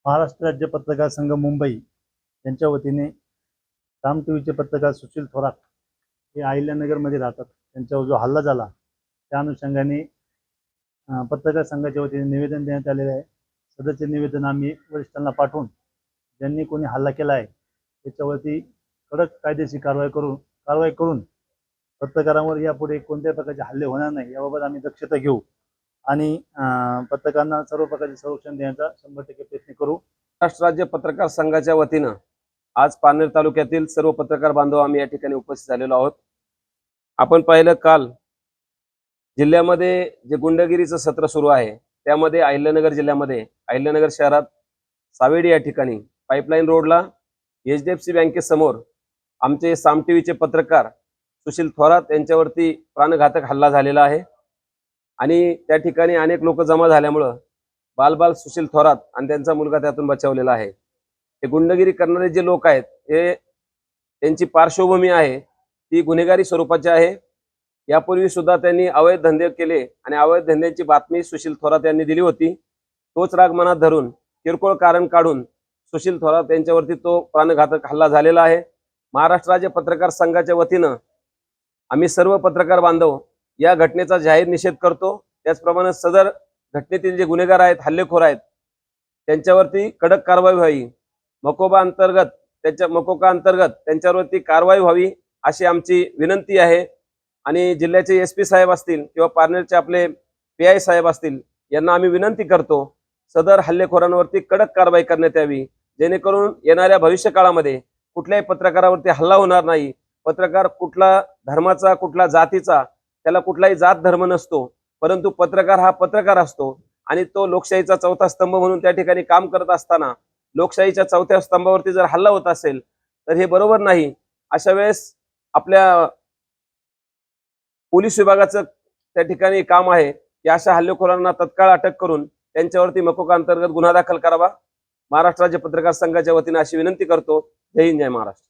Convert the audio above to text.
महाराष्ट्र राज्य पत्रकार संघ मुंबई यांच्या वतीने राम टीव्हीचे पत्रकार सुशील थोरात हे अहिल्यानगरमध्ये राहतात. त्यांच्यावर जो हल्ला झाला त्या अनुषंगाने पत्रकार संघाच्या वतीने निवेदन देण्यात आलेले आहे. सदरचे निवेदन आम्ही वरिष्ठांना पाठवून ज्यांनी कोणी हल्ला केला आहे त्याच्यावरती कडक कायदेशीर कारवाई करून पत्रकारांवर यापुढे कोणत्याही प्रकारचे हल्ले होणार नाही याबाबत आम्ही दक्षता घेऊ आणि पत्रकारांना सर्व प्रकारचे संरक्षण देण्याचा 100% प्रयत्न करू. महाराष्ट्र राज्य पत्रकार संघाच्या वतीनं आज पारनेर तालुक्यातील सर्व पत्रकार बांधव आम्ही या ठिकाणी उपस्थित झालेलो आहोत. आपण पाहिलं काल जिल्ह्यामध्ये जे गुंडगिरीचं सत्र सुरू आहे त्यामध्ये अहिल्यानगर जिल्ह्यामध्ये अहिल्यानगर शहरात सावेडी या ठिकाणी पाईपलाईन रोडला HDFC बँकेसमोर आमचे साम टीव्हीचे पत्रकार सुशील थोरात यांच्यावरती प्राणघातक हल्ला झालेला आहे आणि त्या ठिकाणी अनेक लोक जमा झाल्यामुळं बाल सुशील थोरात आणि त्यांचा मुलगा त्यातून बचावलेला आहे. हे गुंडगिरी करणारे जे लोक आहेत हे त्यांची पार्श्वभूमी आहे ती गुन्हेगारी स्वरूपाची आहे. यापूर्वी सुद्धा त्यांनी अवैध धंदे केले आणि अवैध धंद्यांची बातमी सुशील थोरात यांनी दिली होती. तोच राग मनात धरून किरकोळ कारण काढून सुशील थोरात यांच्यावरती तो प्राणघातक हल्ला झालेला आहे. महाराष्ट्र राज्य पत्रकार संघाच्या वतीनं आम्ही सर्व पत्रकार बांधव या घटनेचा जाहीर निषेध करतो. त्याचप्रमाणे सदर घटनेतील जे गुन्हेगार आहेत, हल्लेखोर आहेत, त्यांच्यावरती कडक कारवाई व्हावी, मकोका अंतर्गत त्यांच्यावरती कारवाई व्हावी अशी आमची विनंती आहे. आणि जिल्ह्याचे SP साहेब असतील किंवा पारनेरचे आपले PI साहेब असतील यांना आम्ही विनंती करतो सदर हल्लेखोरांवरती कडक कारवाई करण्यात यावी, जेणेकरून येणाऱ्या भविष्य काळामध्ये कुठल्याही पत्रकारावरती हल्ला होणार नाही. पत्रकार कुठला धर्माचा, कुठला जातीचा, त्याला कुठलाही जात धर्म नसतो, परंतु पत्रकार हा पत्रकार असतो आणि तो लोकशाहीचा चौथा स्तंभ म्हणून त्या ठिकाणी काम करत असताना लोकशाहीच्या चौथ्या स्तंभावरती जर हल्ला होत असेल तर हे बरोबर नाही. अशा वेळेस आपल्या पोलीस विभागाचं त्या ठिकाणी काम आहे की अशा हल्लेखोरांना तत्काळ अटक करून त्यांच्यावरती मकोका अंतर्गत गुन्हा दाखल करावा. महाराष्ट्र राज्य पत्रकार संघाच्या वतीने अशी विनंती करतो. जय हिंद, जय महाराष्ट्र.